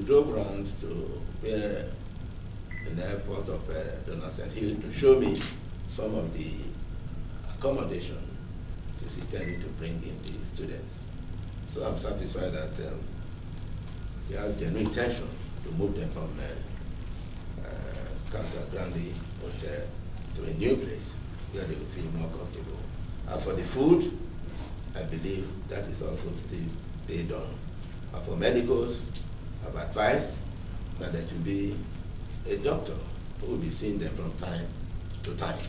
we drove around to where in the airport of Donald Hill to show me some of the accommodation he's intending to bring in the students. So I'm satisfied that he has genuine intention to move them from Casa Grande Hotel to a new place where they will feel more comfortable. And for the food, I believe that is also still being done. And for medicals, I've advised that there should be a doctor who will be seeing them from time to time,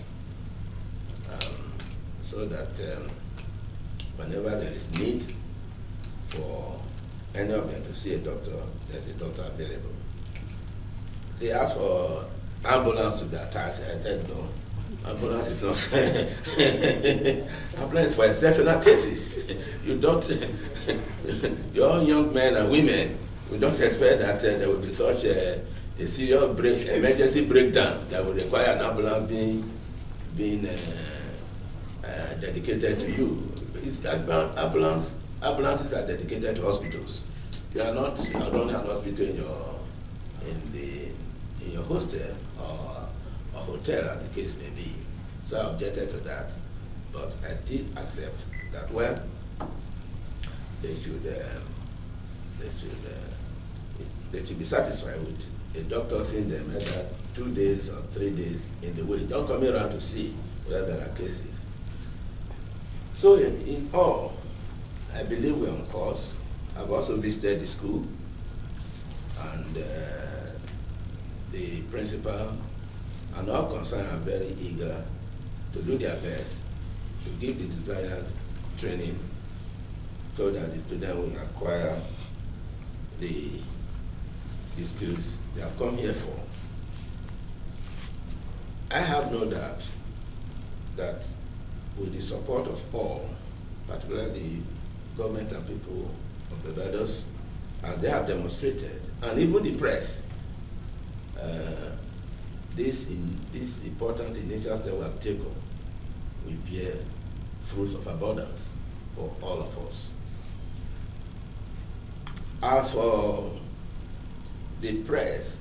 so that whenever there is need for any of them to see a doctor, there's a doctor available. They asked for ambulance to be attached. I said no. Ambulance is not ambulance for exceptional cases. You don't, your young men and women, we don't expect that there will be such a serious emergency breakdown that will require an ambulance being dedicated to you. Ambulances are dedicated to hospitals. You are not running an hospital in your hostel or a hotel, as the case may be. So I objected to that, but I did accept that, well, they should be satisfied with a doctor seeing them either 2 days or 3 days in the way. Don't come around to see whether there are cases. So in all, I believe we're on course. I've also visited the school, and the principal and all concerned are very eager to do their best to give the desired training so that the student will acquire the skills they have come here for. I have no doubt that with the support of all, particularly the government and people of Barbados, and they have demonstrated, and even the press, this important initial step we have taken will bear fruits of abundance for all of us. As for the press,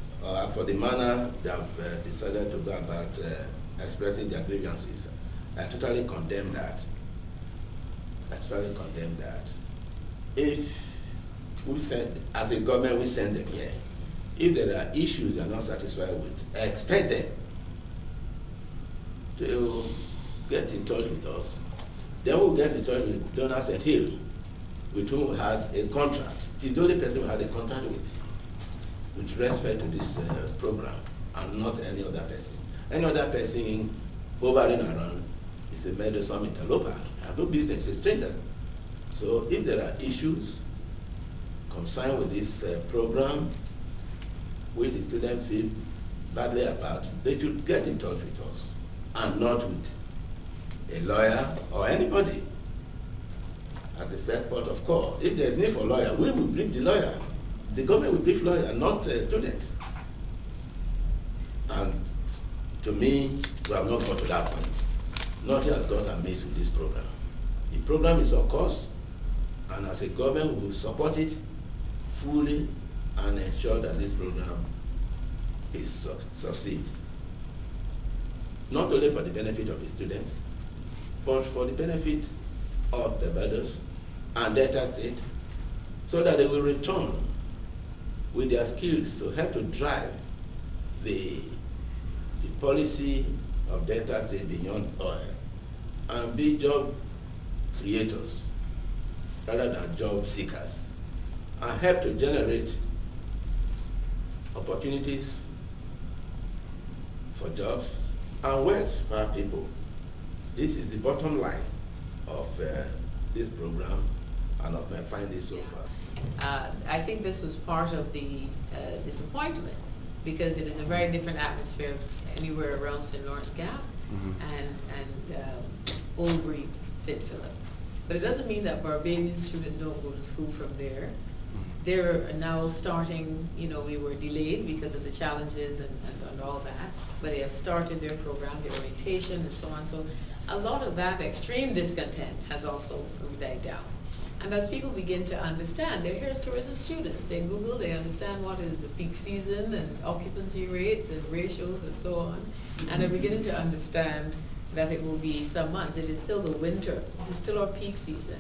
for the manner they have decided to go about expressing their grievances, I totally condemn that. I totally condemn that. If we send, as a government, we send them here. If there are issues they are not satisfied with, I expect them to get in touch with us. Then we'll get in touch with Donald Hill, with whom we had a contract. He's the only person we had a contract with respect to this program, and not any other person. Any other person hovering around is a meddlesome interloper. I have no business, a stranger. So if there are issues concerned with this program, which the students feel badly about, they should get in touch with us, and not with a lawyer or anybody at the first port of call. If there's need for a lawyer, we will brief the lawyer. The government will brief lawyer, not students. And to me, we have not got to that point. Nothing has got amiss with this program. The program is of course, and as a government, we will support it fully and ensure that this program is succeed. Not only for the benefit of the students, but for the benefit of the Barbados and Delta State, so that they will return with their skills to help to drive the policy of Delta State beyond oil and be job creators rather than job seekers, and help to generate opportunities for jobs and wealth for our people. This is the bottom line of this program and of my findings so far. I think this was part of the disappointment, because it is a very different atmosphere anywhere around St. Lawrence Gap and Oldbury, St. Philip. But it doesn't mean that Barbadian students don't go to school from there. They're now starting, we were delayed because of the challenges and all that, but they have started their program, their orientation and so on. So a lot of that extreme discontent has also died down. And as people begin to understand, they're here as tourism students. They Google, they understand what is the peak season and occupancy rates and ratios and so on. And they're beginning to understand that it will be some months. It is still the winter. This is still our peak season.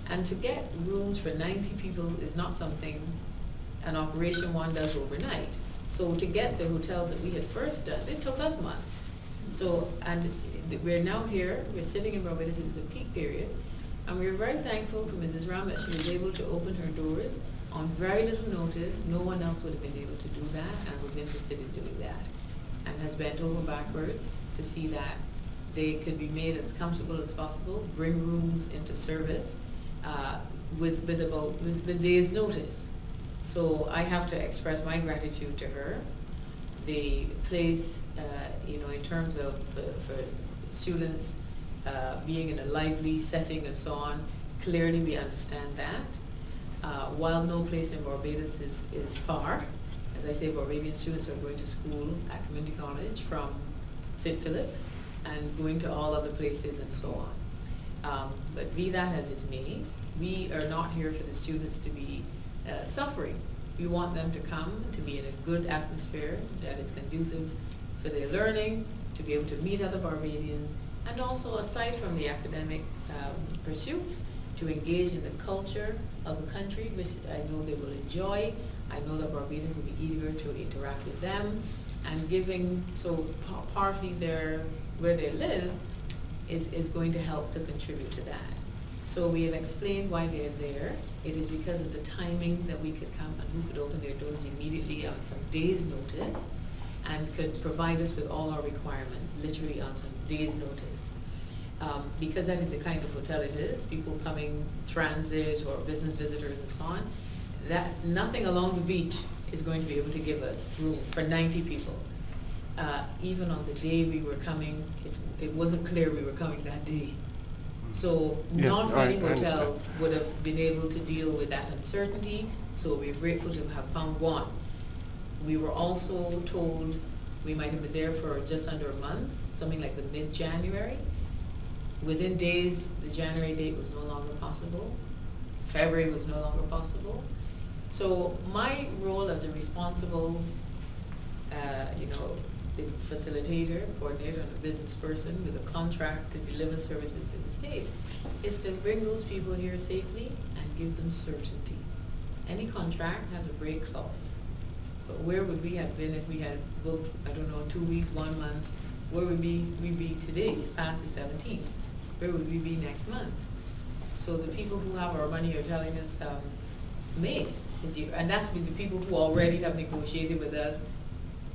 And to get rooms for 90 people is not something an operation one does overnight. So to get the hotels that we had first done, it took us months. So, and we're now here, we're sitting in Barbados, it is a peak period, and we're very thankful for Mrs. Ram that she was able to open her doors on very little notice. No one else would have been able to do that and was interested in doing that, and has bent over backwards to see that they could be made as comfortable as possible, bring rooms into service with days' notice. So I have to express my gratitude to her. The place, in terms of for students being in a lively setting and so on, clearly we understand that. While no place in Barbados is far, as I say, Barbadian students are going to school at community college from St. Philip and going to all other places and so on. But be that as it may, we are not here for the students to be suffering. We want them to come, to be in a good atmosphere that is conducive for their learning, to be able to meet other Barbadians, and also, aside from the academic pursuits, to engage in the culture of the country, which I know they will enjoy. I know that Barbadians will be eager to interact with them, and giving, so partly where they live is going to help to contribute to that. So we have explained why they're there. It is because of the timing that we could come and who could open their doors immediately on some days' notice and could provide us with all our requirements, literally on some days' notice. Because that is the kind of hotel it is, people coming transit or business visitors and so on, that nothing along the beach is going to be able to give us room for 90 people. Even on the day we were coming, it wasn't clear we were coming that day. So not many hotels would have been able to deal with that uncertainty, so we're grateful to have found one. We were also told we might have been there for just under a month, something like the mid-January. Within days, the January date was no longer possible. February was no longer possible. So my role as a responsible, the facilitator, coordinator, and a business person with a contract to deliver services for the state is to bring those people here safely and give them certainty. Any contract has a break clause. But where would we have been if we had booked, 2 weeks, 1 month? Where would we be today? It's past the 17th. Where would we be next month? So the people who have our money are telling us May this year. And that's with the people who already have negotiated with us.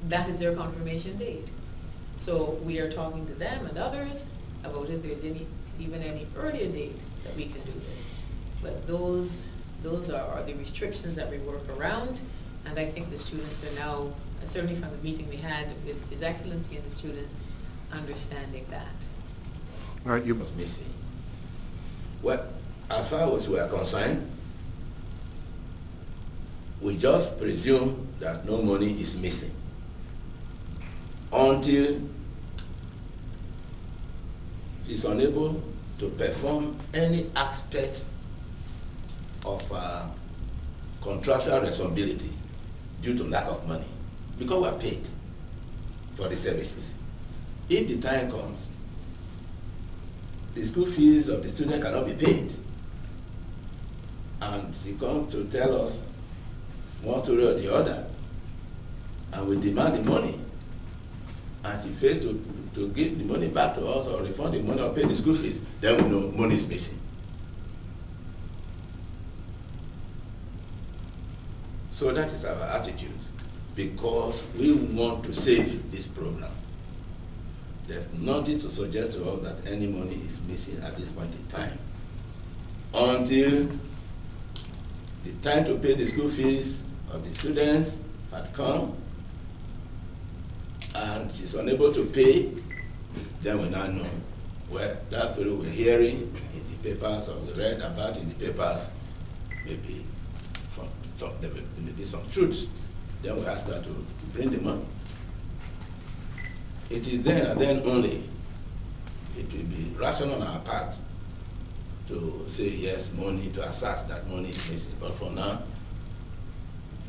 That is their confirmation date. So we are talking to them and others about if there's even any earlier date that we can do this. But those are the restrictions that we work around, and I think the students are now, certainly from the meeting we had with His Excellency and the students, understanding that. All right, you was missing. Well, as far as we are concerned, we just presume that no money is missing until she's unable to perform any aspect of contractual responsibility due to lack of money, because we are paid for the services. If the time comes, the school fees of the student cannot be paid, and she comes to tell us one story or the other, and we demand the money, and she fails to give the money back to us or refund the money or pay the school fees, then we know money is missing. So that is our attitude, because we want to save this program. There's nothing to suggest to us that any money is missing at this point in time. Until the time to pay the school fees of the students had come, and she's unable to pay, then we now know. Well, that's what we're hearing in the papers, or we read about in the papers, maybe there may be some truth. Then we ask her to bring the money. It is then and then only it will be rational on our part to say yes, money, to assert that money is missing. But for now,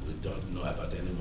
we don't know about any